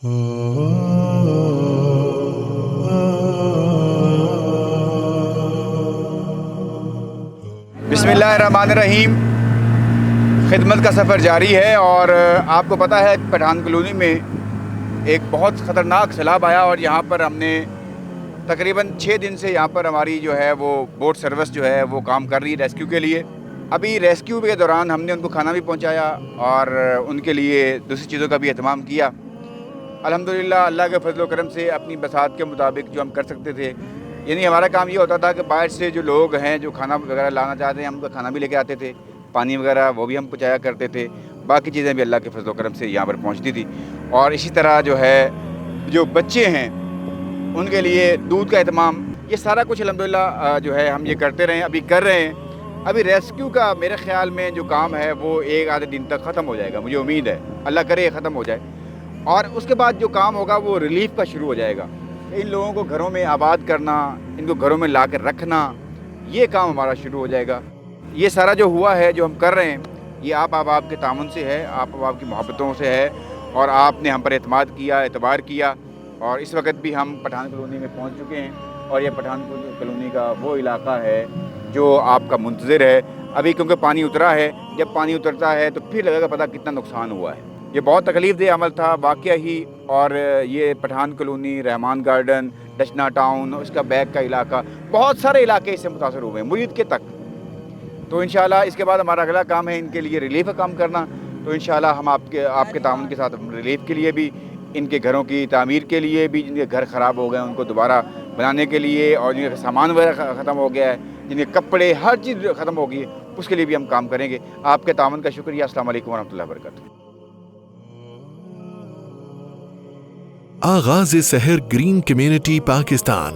बिस्मिल्लाहिर्रहमानिर्रहीम। खिदमत का सफ़र जारी है और आपको पता है पठान कॉलोनी में एक बहुत ख़तरनाक सैलाब आया और यहाँ पर हमने तकरीबन 6 दिन से यहाँ पर हमारी जो है वो बोट सर्विस जो है वो काम कर रही है रेस्क्यू के लिए। अभी रेस्क्यू के दौरान हमने उनको खाना भी पहुँचाया और उनके लिए दूसरी चीज़ों का भी एहतमाम किया। अल्हम्दुलिल्लाह अल्लाह के फजल व करम से अपनी बसात के मुताबिक जो हम कर सकते थे, यानी हमारा काम ये होता था कि बाहर से जो लोग हैं जो खाना वगैरह लाना चाहते हैं हम उनका खाना भी लेके आते थे, पानी वगैरह वो भी हम पहुँचाया करते थे, बाकी चीज़ें भी अल्लाह के फजल व करम से यहाँ पर पहुँचती थी। और इसी तरह जो है जो बच्चे हैं उनके लिए दूध का एहतमाम, ये सारा कुछ अल्हम्दुलिल्लाह जो है हम ये करते रहे, अभी कर रहे हैं। अभी रेस्क्यू का मेरे ख़्याल में जो काम है वो एक आधे दिन तक ख़त्म हो जाएगा, मुझे उम्मीद है, अल्लाह करे ख़त्म हो जाए। और उसके बाद जो काम होगा वो रिलीफ़ का शुरू हो जाएगा। इन लोगों को घरों में आबाद करना, इनको घरों में ला कर रखना, ये काम हमारा शुरू हो जाएगा। ये सारा जो हुआ है, जो हम कर रहे हैं, ये आप के तामुन से है, आप की मोहब्बतों से है और आपने हम पर एतमाद किया, एतबार किया। और इस वक्त भी हम पठान कॉलोनी में पहुंच चुके हैं और ये पठान कॉलोनी का वो इलाका है जो आपका मुंतज़िर है अभी, क्योंकि पानी उतरा है। जब पानी उतरता है तो फिर लगेगा पता कितना नुकसान हुआ है। ये बहुत तकलीफ़देह अमल था वाक़या ही। और ये पठान कॉलोनी, रहमान गार्डन, डचना टाउन, उसका बैक का इलाका, बहुत सारे इलाके इससे मुतासर हुए हैं, मुरीद के तक। तो इंशाल्लाह इसके बाद हमारा अगला काम है इनके लिए रिलीफ़ का काम करना। तो इंशाल्लाह हम आपके ताउन के साथ रिलीफ़ के लिए भी, इनके घरों की तामीर के लिए भी, जिनके घर ख़राब हो गए उनको दोबारा बनाने के लिए, और जिनका सामान वगैरह ख़त्म हो गया है, जिनके कपड़े हर चीज़ ख़त्म हो गई है, उसके लिए भी हम काम करेंगे। आपके ताउन का शुक्रिया। अस्सलाम वालेकुम वरहमतुल्लाहि वबरकातुहू। आगाज़-ए-सहर ग्रीन कम्युनिटी पाकिस्तान